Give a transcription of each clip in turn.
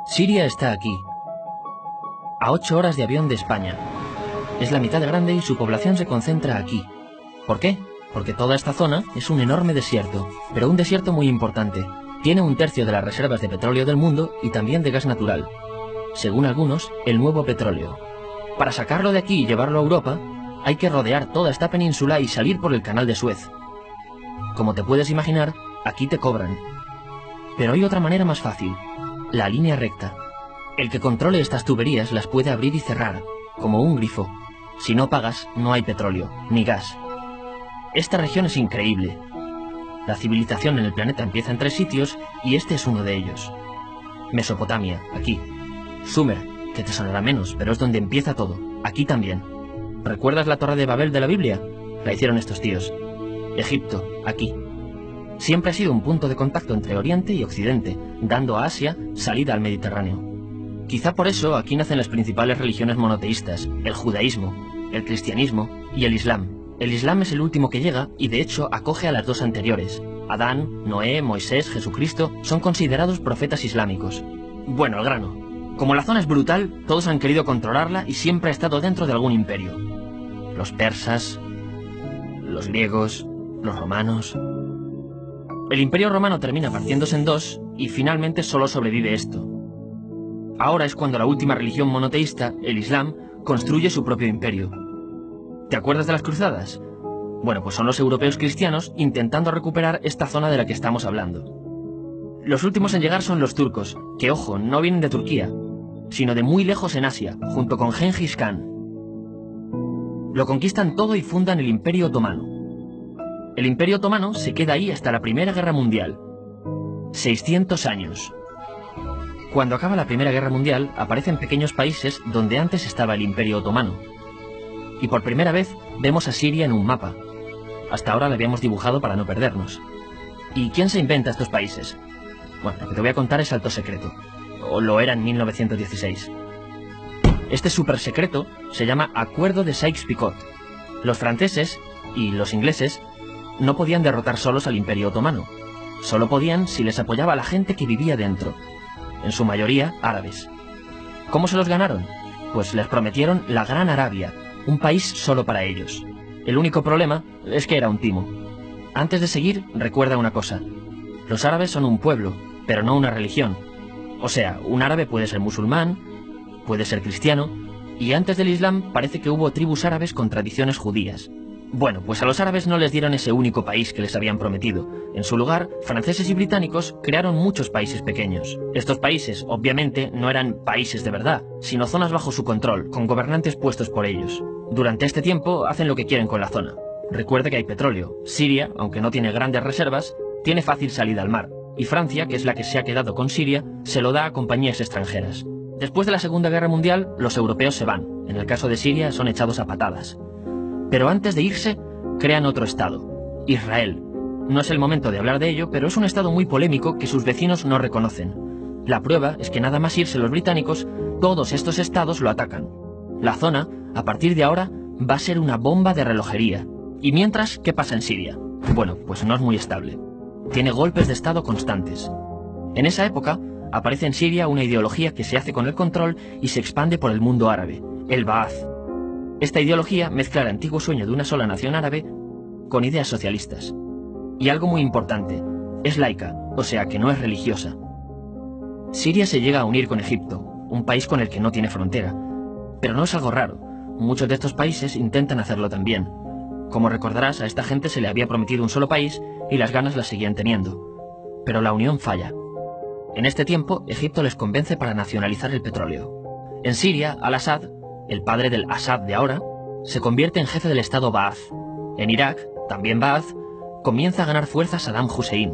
Siria está aquí, a 8 horas de avión de España. Es la mitad de grande y su población se concentra aquí. ¿Por qué? Porque toda esta zona es un enorme desierto, pero un desierto muy importante. Tiene 1/3 de las reservas de petróleo del mundo y también de gas natural. Según algunos, el nuevo petróleo. Para sacarlo de aquí y llevarlo a Europa, hay que rodear toda esta península y salir por el canal de Suez. Como te puedes imaginar, aquí te cobran. Pero hay otra manera más fácil, la línea recta. El que controle estas tuberías las puede abrir y cerrar, como un grifo. Si no pagas, no hay petróleo, ni gas. Esta región es increíble. La civilización en el planeta empieza en 3 sitios y este es uno de ellos. Mesopotamia, aquí. Sumer, que te sonará menos, pero es donde empieza todo, aquí también. ¿Recuerdas la Torre de Babel de la Biblia? La hicieron estos tíos. Egipto, aquí. Siempre ha sido un punto de contacto entre Oriente y Occidente, dando a Asia salida al Mediterráneo. Quizá por eso aquí nacen las principales religiones monoteístas, el judaísmo, el cristianismo y el islam. El islam es el último que llega y de hecho acoge a las 2 anteriores. Adán, Noé, Moisés, Jesucristo son considerados profetas islámicos. Bueno, al grano. Como la zona es brutal, todos han querido controlarla y siempre ha estado dentro de algún imperio. Los persas, los griegos, los romanos. El imperio romano termina partiéndose en 2 y finalmente solo sobrevive esto. Ahora es cuando la última religión monoteísta, el Islam, construye su propio imperio. ¿Te acuerdas de las cruzadas? Bueno, pues son los europeos cristianos intentando recuperar esta zona de la que estamos hablando. Los últimos en llegar son los turcos, que ojo, no vienen de Turquía, sino de muy lejos en Asia, junto con Gengis Khan. Lo conquistan todo y fundan el Imperio Otomano. El Imperio Otomano se queda ahí hasta la Primera Guerra Mundial. 600 años. Cuando acaba la Primera Guerra Mundial, aparecen pequeños países donde antes estaba el Imperio Otomano. Y por primera vez vemos a Siria en un mapa. Hasta ahora la habíamos dibujado para no perdernos. ¿Y quién se inventa estos países? Bueno, lo que te voy a contar es alto secreto. O lo era en 1916. Este súper secreto se llama Acuerdo de Sykes-Picot. Los franceses y los ingleses no podían derrotar solos al Imperio Otomano. Solo podían si les apoyaba la gente que vivía dentro. En su mayoría árabes. ¿Cómo se los ganaron? Pues les prometieron la Gran Arabia, un país solo para ellos. El único problema es que era un timo. Antes de seguir, recuerda una cosa. Los árabes son un pueblo, pero no una religión. O sea, un árabe puede ser musulmán, puede ser cristiano, y antes del Islam parece que hubo tribus árabes con tradiciones judías. Bueno, pues a los árabes no les dieron ese único país que les habían prometido. En su lugar, franceses y británicos crearon muchos países pequeños. Estos países, obviamente, no eran países de verdad, sino zonas bajo su control, con gobernantes puestos por ellos. Durante este tiempo hacen lo que quieren con la zona. Recuerda que hay petróleo. Siria, aunque no tiene grandes reservas, tiene fácil salida al mar. Y Francia, que es la que se ha quedado con Siria, se lo da a compañías extranjeras. Después de la Segunda Guerra Mundial, los europeos se van. En el caso de Siria, son echados a patadas. Pero antes de irse, crean otro estado, Israel. No es el momento de hablar de ello, pero es un estado muy polémico que sus vecinos no reconocen. La prueba es que nada más irse los británicos, todos estos estados lo atacan. La zona, a partir de ahora, va a ser una bomba de relojería. Y mientras, ¿qué pasa en Siria? Bueno, pues no es muy estable. Tiene golpes de estado constantes. En esa época, aparece en Siria una ideología que se hace con el control y se expande por el mundo árabe, el Ba'ath. Esta ideología mezcla el antiguo sueño de una sola nación árabe con ideas socialistas. Y algo muy importante, es laica, o sea que no es religiosa. Siria se llega a unir con Egipto, un país con el que no tiene frontera. Pero no es algo raro, muchos de estos países intentan hacerlo también. Como recordarás, a esta gente se le había prometido un solo país y las ganas las seguían teniendo. Pero la unión falla. En este tiempo, Egipto les convence para nacionalizar el petróleo. En Siria, Al-Assad, el padre del Assad de ahora, se convierte en jefe del estado Ba'ath. En Irak, también Ba'ath, comienza a ganar fuerza Saddam Hussein.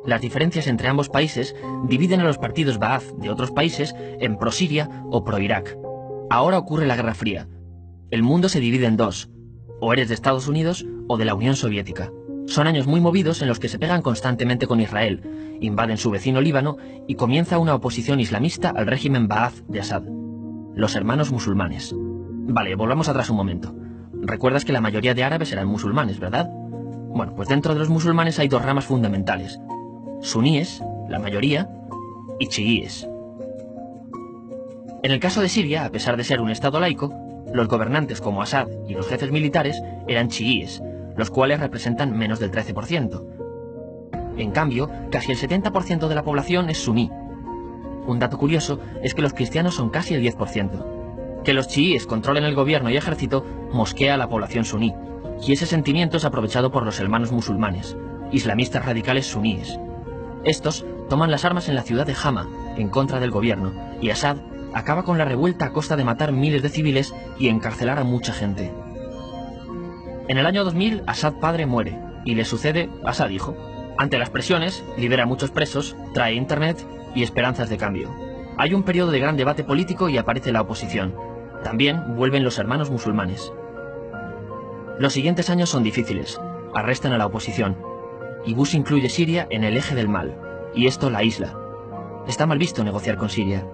Las diferencias entre ambos países dividen a los partidos Ba'ath de otros países en pro-Siria o pro-Irak. Ahora ocurre la Guerra Fría. El mundo se divide en 2, o eres de Estados Unidos o de la Unión Soviética. Son años muy movidos en los que se pegan constantemente con Israel, invaden su vecino Líbano y comienza una oposición islamista al régimen Ba'ath de Assad. Los hermanos musulmanes. Vale, volvamos atrás un momento. Recuerdas que la mayoría de árabes eran musulmanes, ¿verdad? Bueno, pues dentro de los musulmanes hay 2 ramas fundamentales. Suníes, la mayoría, y chiíes. En el caso de Siria, a pesar de ser un estado laico, los gobernantes como Assad y los jefes militares eran chiíes, los cuales representan menos del 13%. En cambio, casi el 70% de la población es suní. Un dato curioso es que los cristianos son casi el 10%. Que los chiíes controlen el gobierno y ejército mosquea a la población suní, y ese sentimiento es aprovechado por los hermanos musulmanes, islamistas radicales suníes. Estos toman las armas en la ciudad de Hama, en contra del gobierno, y Assad acaba con la revuelta a costa de matar miles de civiles y encarcelar a mucha gente. En el año 2000, Assad padre muere, y le sucede Assad hijo. Ante las presiones, libera a muchos presos, trae internet y esperanzas de cambio. Hay un periodo de gran debate político y aparece la oposición. También vuelven los hermanos musulmanes. Los siguientes años son difíciles. Arrestan a la oposición. Y Bush incluye Siria en el eje del mal, y esto la aísla. Está mal visto negociar con Siria.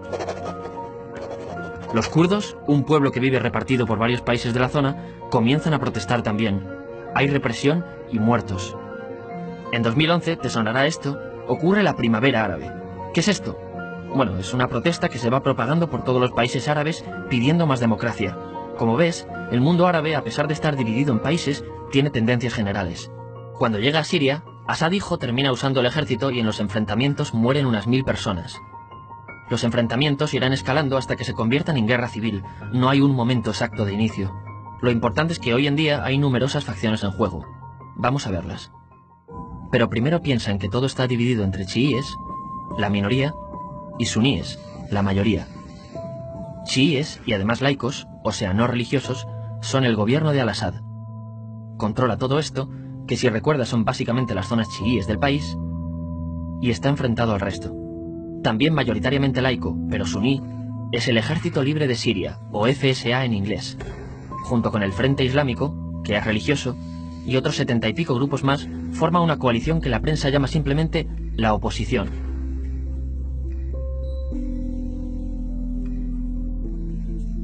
Los kurdos, un pueblo que vive repartido por varios países de la zona, comienzan a protestar también. Hay represión y muertos. En 2011, te sonará esto, ocurre la Primavera Árabe. ¿Qué es esto? Bueno, es una protesta que se va propagando por todos los países árabes pidiendo más democracia. Como ves, el mundo árabe, a pesar de estar dividido en países, tiene tendencias generales. Cuando llega a Siria, Assad hijo termina usando el ejército y en los enfrentamientos mueren unas 1000 personas. Los enfrentamientos irán escalando hasta que se conviertan en guerra civil. No hay un momento exacto de inicio. Lo importante es que hoy en día hay numerosas facciones en juego. Vamos a verlas. Pero primero piensa en que todo está dividido entre chiíes, la minoría, y suníes, la mayoría. Chiíes, y además laicos, o sea no religiosos, son el gobierno de Al-Assad. Controla todo esto, que si recuerdas son básicamente las zonas chiíes del país, y está enfrentado al resto. También mayoritariamente laico, pero suní, es el Ejército Libre de Siria, o FSA en inglés, junto con el Frente Islámico, que es religioso, y otros 70 y pico grupos más, forma una coalición que la prensa llama simplemente la oposición.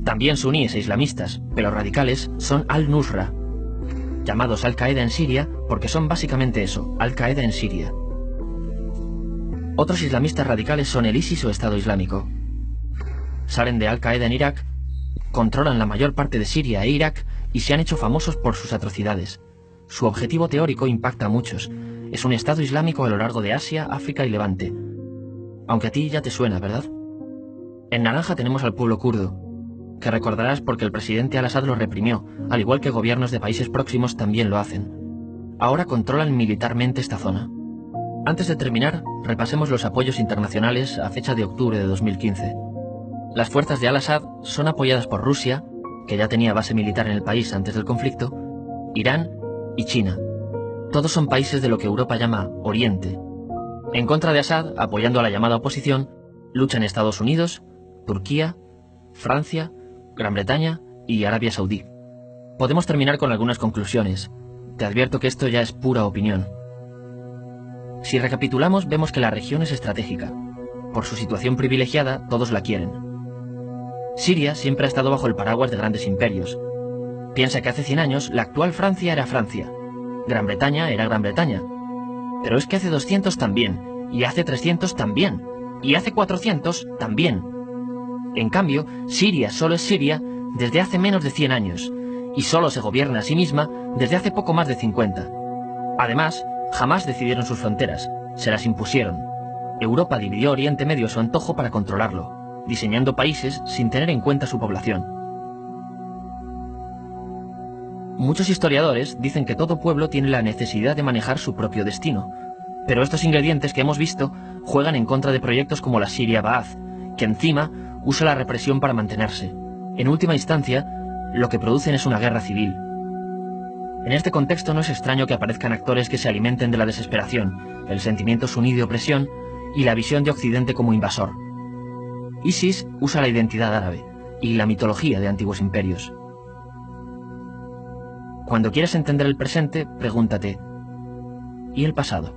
También suníes e islamistas, pero radicales, son Al-Nusra, llamados Al-Qaeda en Siria porque son básicamente eso, Al-Qaeda en Siria. Otros islamistas radicales son el ISIS o Estado Islámico. Salen de Al-Qaeda en Irak, controlan la mayor parte de Siria e Irak y se han hecho famosos por sus atrocidades. Su objetivo teórico impacta a muchos. Es un Estado Islámico a lo largo de Asia, África y Levante. Aunque a ti ya te suena, ¿verdad? En naranja tenemos al pueblo kurdo, que recordarás porque el presidente Al-Assad lo reprimió, al igual que gobiernos de países próximos también lo hacen. Ahora controlan militarmente esta zona. Antes de terminar, repasemos los apoyos internacionales a fecha de octubre de 2015. Las fuerzas de Al-Assad son apoyadas por Rusia, que ya tenía base militar en el país antes del conflicto, Irán y China. Todos son países de lo que Europa llama Oriente. En contra de Assad, apoyando a la llamada oposición, luchan Estados Unidos, Turquía, Francia, Gran Bretaña y Arabia Saudí. Podemos terminar con algunas conclusiones. Te advierto que esto ya es pura opinión. Si recapitulamos, vemos que la región es estratégica. Por su situación privilegiada, todos la quieren. Siria siempre ha estado bajo el paraguas de grandes imperios. Piensa que hace 100 años la actual Francia era Francia. Gran Bretaña era Gran Bretaña. Pero es que hace 200 también, y hace 300 también, y hace 400 también. En cambio, Siria solo es Siria desde hace menos de 100 años, y solo se gobierna a sí misma desde hace poco más de 50. Además, jamás decidieron sus fronteras, se las impusieron. Europa dividió Oriente Medio a su antojo para controlarlo, diseñando países sin tener en cuenta su población. Muchos historiadores dicen que todo pueblo tiene la necesidad de manejar su propio destino, pero estos ingredientes que hemos visto juegan en contra de proyectos como la Siria Ba'ath, que encima usa la represión para mantenerse. En última instancia, lo que producen es una guerra civil. En este contexto no es extraño que aparezcan actores que se alimenten de la desesperación, el sentimiento suní de opresión y la visión de Occidente como invasor. ISIS usa la identidad árabe y la mitología de antiguos imperios. Cuando quieres entender el presente, pregúntate, ¿y el pasado?